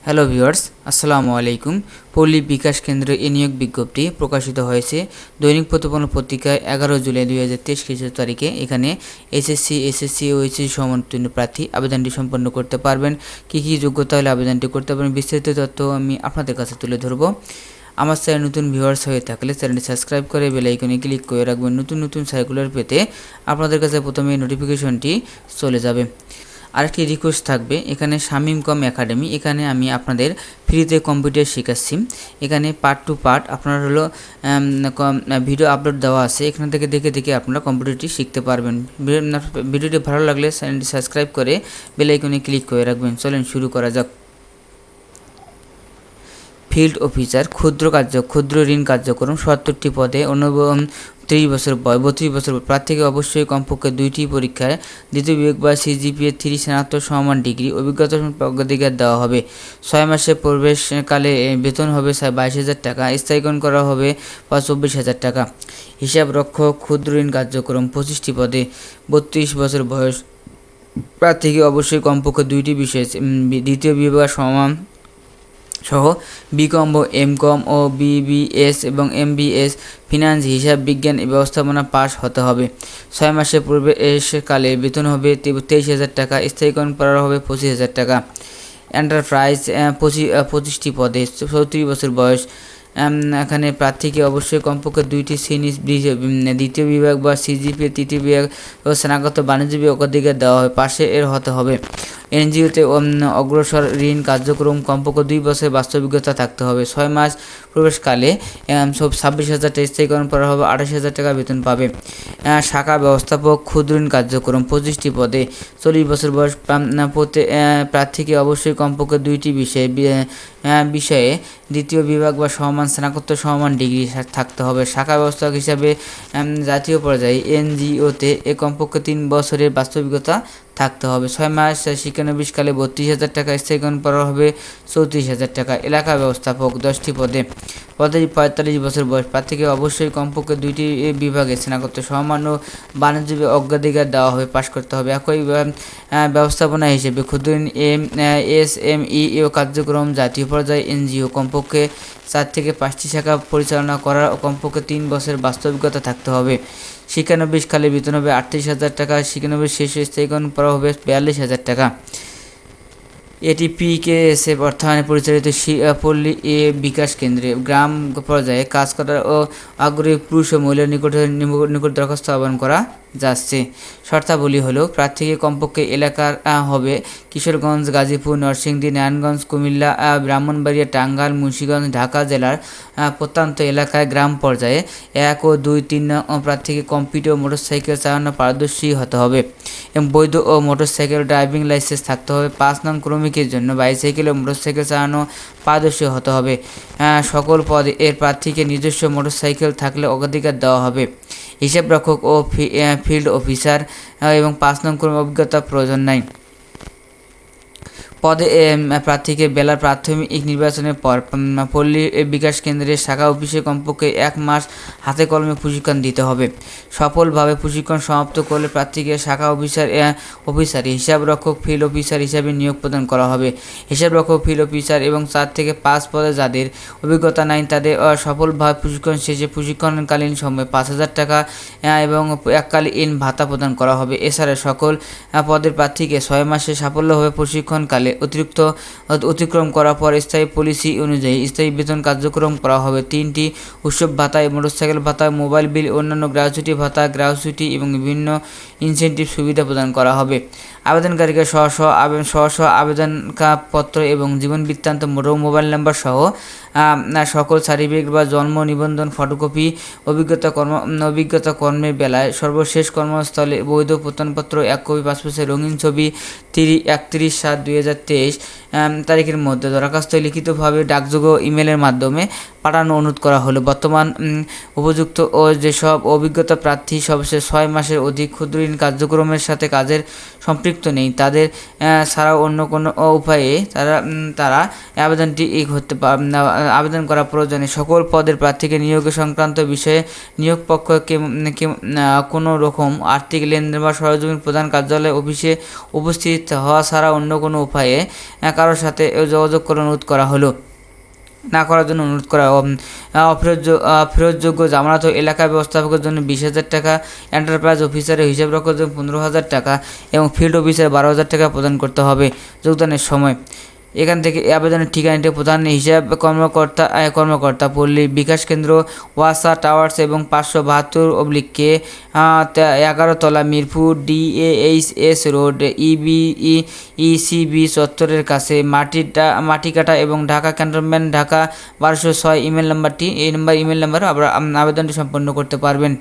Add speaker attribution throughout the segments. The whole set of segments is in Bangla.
Speaker 1: হ্যালো ভিউয়ার্স, আসসালামু আলাইকুম। পল্লী বিকাশ কেন্দ্র নিয়োগ বিজ্ঞপ্তি প্রকাশিত হয়েছে দৈনিক প্রতিপন্ন পত্রিকায় 11 জুলাই 2023 খ্রিস্টাব্দ তারিখে। এখানে এসএসসি ও এইচএসসি সমতুল্য প্রার্থী আবেদনটি সম্পন্ন করতে পারবেন। কী যোগ্যতা হলে আবেদনটি করতে পারবেন বিস্তারিত তথ্য আমি আপনাদের কাছে তুলে ধরব। আমার চ্যানেল নতুন ভিউয়ার্স হয়ে থাকলে চ্যানেলটি সাবস্ক্রাইব করে বেল আইকনে ক্লিক করে রাখবেন। নতুন সার্কুলার পেতে আপনাদের কাছে প্রথমে নোটিফিকেশনটি চলে যাবে। আরেকটি রিকোয়েস্ট থাকবে, এখানে শামিম একাডেমি, এখানে আমি আপনাদের ফ্রিতে কম্পিউটার শেখাচ্ছি। এখানে পার্ট টু পার্ট আপনার হলো ভিডিও আপলোড দেওয়া আছে, এখান থেকে দেখে আপনারা কম্পিউটারটি শিখতে পারবেন। ভিডিওটি ভালো লাগলে চ্যানেলটি সাবস্ক্রাইব করে বেল আইকনে ক্লিক করে রাখবেন। চলেন শুরু করা যাক। ফিল্ড অফিসার ক্ষুদ্র ঋণ কার্যক্রম 70টি পদে 32 বছর প্রার্থীকে অবশ্যই কমপক্ষে 2টি পরীক্ষায় দ্বিতীয় বিভাগ বা সিজিপিএ 3 স্নাতক সমান ডিগ্রি অভিজ্ঞতা অগ্রাধিকার দেওয়া হবে। 6 মাসের প্রবেশকালে বেতন হবে 22,000 টাকা, স্থায়ীকরণ করা হবে 24,000 টাকা। হিসাব রক্ষক ক্ষুদ্র ঋণ কার্যক্রম 25টি পদে 32 বছর বয়স প্রার্থীকে অবশ্যই কমপক্ষে 2টি বিষয়ে দ্বিতীয় বিভাগ সমান সহ বিকম ও এমকম ও বিবিএস এবং এমবিএস ফিনান্স হিসাব বিজ্ঞান ব্যবস্থাপনা পাস হতে হবে। 6 মাসের প্রবেশকালে বেতন হবে 23,000 টাকা, স্থায়ীকরণ করা হবে 25,000 টাকা। এন্টারপ্রাইজ 25টি পদে 34 বছর বয়স এখানে প্রার্থীকে অবশ্যই কমপক্ষে 2টি শ্রেণী দ্বিতীয় বিভাগ বা সিজিপিএ তৃতীয় বিভাগ ও স্নাতক বাণিজ্য বিভাগ অগ্রাধিকার দেওয়া হবে, পাশে এর হতে হবে। এনজিওতে অগ্রসর ঋণ কার্যক্রম কমপক্ষে 2 বছর বাস্তবিকতা থাকতে হবে। 6 মাস প্রবেশকালে 26,000 টাকা, স্থায়ীকরণ করা হবে 28,000 টাকা বেতন পাবে। শাখা ব্যবস্থাপক ক্ষুদ্র ঋণ কার্যক্রম 25টি পদে 40 বছর বয়স প্রার্থীকে অবশ্যই কমপক্ষে 2টি বিষয়ে দ্বিতীয় বিভাগ বা সমান স্নাতকোত্তর সমান ডিগ্রি থাকতে হবে। শাখা ব্যবস্থাপক হিসাবে জাতীয় পর্যায়ে এনজিওতে কমপক্ষে 3 বছরের বাস্তবিকতা থাকতে হবে। 6 মাস শিক্ষানবিশকালে 32,000 টাকা, স্থায়ীকরণ করা হবে 34,000 টাকা। এলাকা ব্যবস্থাপক 10টি পদে 45 বছর বয়স প্রার্থীকে অবশ্যই কমপক্ষে 2টি বিভাগে স্নাতকোত্তর সমান ও বাণিজ্য অগ্রাধিকার দেওয়া হবে, পাশ করতে হবে। একই ব্যবস্থাপনা হিসেবে ক্ষুদ্র এসএমই কার্যক্রম জাতীয় পর্যায়ে এনজিও কমপক্ষে 4 থেকে 5টি শাখা পরিচালনা করার কমপক্ষে 3 বছর বাস্তবিকতা থাকতে হবে। শিক্ষানবিশকালে বেতন হবে 38,000 টাকা, শিক্ষানবিশ শেষে স্থায়ীকরণ করা হবে 42,000 টাকা। এটি পিকেএসএফ অর্থায়নে পরিচালিত পল্লী বিকাশ কেন্দ্রে গ্রাম পর্যায়ে কাজ করার ও আগ্রহী পুরুষ ও মহিলার নিকট দরখাস্ত আহ্বান করা যাচ্ছে। শর্তাবলী হলো, প্রার্থীকে কমপক্ষে এলাকার হবে কিশোরগঞ্জ, গাজীপুর, নরসিংদী, নারায়ণগঞ্জ, কুমিল্লা, ব্রাহ্মণবাড়িয়া, টাঙ্গাইল, মুন্সিগঞ্জ, ঢাকা জেলার প্রত্যন্ত এলাকায় গ্রাম পর্যায়ে 1 ও 2, 3 নং প্রার্থীকে কম্পিউটার ও মোটরসাইকেল চালানো পারদর্শী হতে হবে এবং বৈধ ও মোটরসাইকেল ড্রাইভিং লাইসেন্স থাকতে হবে। 5 নং ক্রমিকের জন্য বাইসাইকেল ও মোটরসাইকেল চালানো পারদর্শী হতে হবে। সকল পদে এর প্রার্থীকে নিজস্ব মোটরসাইকেল থাকলে অগ্রাধিকার দেওয়া হবে। হিসাব রক্ষক ও ফিল্ড অফিসার এবং 5 নং ক্রমে অভিজ্ঞতা প্রয়োজন নাই। পদে প্রার্থীকে বেলার প্রাথমিক নির্বাচনের পর পল্লী বিকাশ কেন্দ্রের শাখা অফিসে কমপক্ষে 1 মাস হাতে কলমে প্রশিক্ষণ দিতে হবে। সফলভাবে প্রশিক্ষণ সমাপ্ত করলে প্রার্থীকে শাখা অফিসার হিসাব রক্ষক ফিল্ড অফিসার হিসাবে নিয়োগ প্রদান করা হবে। হিসাব রক্ষক ফিল্ড অফিসার এবং 4 থেকে 5 পদে যাদের অভিজ্ঞতা নাই তাদের সফলভাবে প্রশিক্ষণ শেষে প্রশিক্ষণকালীন সময়ে 5,000 টাকা এবং এককালীন ভাতা প্রদান করা হবে। এছাড়া সকল পদের প্রার্থীকে 6 মাসে সাফল্যভাবে প্রশিক্ষণকালে অতিক্রম করার পর স্থায়ী পলিসি অনুযায়ী স্থায়ী বেতন কার্যক্রম করা হবে। 3টি উৎসব ভাতা, মোটরসাইকেল ভাতা, মোবাইল বিল, অন্যান্য গ্রাহ্যছুটি ভাতা, গ্রাহ্যছুটি এবং বিভিন্ন ইনসেন্টিভ সুবিধা প্রদান করা হবে। আবেদনকারীকে স্ব আবেদনপত্র এবং জীবন বৃত্তান্ত মোবাইল নাম্বার সহ সকল সার্টিফিকেট বা জন্ম নিবন্ধন ফটোকপি, অভিজ্ঞতা কর্মের বেলায় সর্বশেষ কর্মস্থলে বৈধ প্রত্যয়নপত্র 1 কপি, পাসপোর্টের রঙিন ছবি 31/7/2023 তারিখের মধ্যে দরখাস্ত লিখিতভাবে ডাকযোগে ইমেলের মাধ্যমে পাঠানো অনুরোধ করা হলো। বর্তমান উপযুক্ত ও যেসব অভিজ্ঞতা প্রার্থী সর্বশেষ 6 মাসের অধিক ক্ষুদ্র ঋণ কার্যক্রমের সাথে কাজের সম্পৃক্ত নেই তাদের ছাড়াও অন্য কোনো উপায়ে তারা আবেদনটি আবেদন করা প্রয়োজনে সকল পদের প্রার্থীকে নিয়োগ সংক্রান্ত বিষয়ে নিয়োগ পক্ষকে কোনো রকম আর্থিক লেনদেন বা সরজমিন প্রধান কার্যালয় অফিসে উপস্থিত হওয়া ছাড়া অন্য কোনো উপায়ে উপায়ে কারোর সাথে যোগাযোগ করে অনুরোধ করা হলো না করার জন্য অনুরোধ করা। ফেরতযোগ্য জামানত এলাকা ব্যবস্থাপকের জন্য 20,000 টাকা, এন্টারপ্রাইজ অফিসারের হিসাবরক্ষকের জন্য 15,000 টাকা এবং ফিল্ড অফিসারে 12,000 টাকা প্রদান করতে হবে। যোগদানের সময় এখান থেকে আবেদনের ঠিকানাটি প্রধান হিসাব কর্মকর্তা পল্লী, বিকাশ কেন্দ্র, ওয়াসা টাওয়ার্স এবং 572/K 11 তলা, মিরপুর, DAHS রোড, ECB চত্বরের কাছে, মাটিকাটা এবং Dhaka cantonment, Dhaka 1206। Email number আবেদনটি সম্পন্ন করতে পারবেন।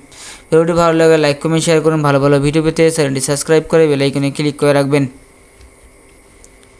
Speaker 1: ভিডিওটি ভালো লাগে লাইক কমেন্ট শেয়ার করুন। ভালো ভিডিও পেতে চ্যানেলটি সাবস্ক্রাইব করে বেল আইকনে ক্লিক করে রাখবেন।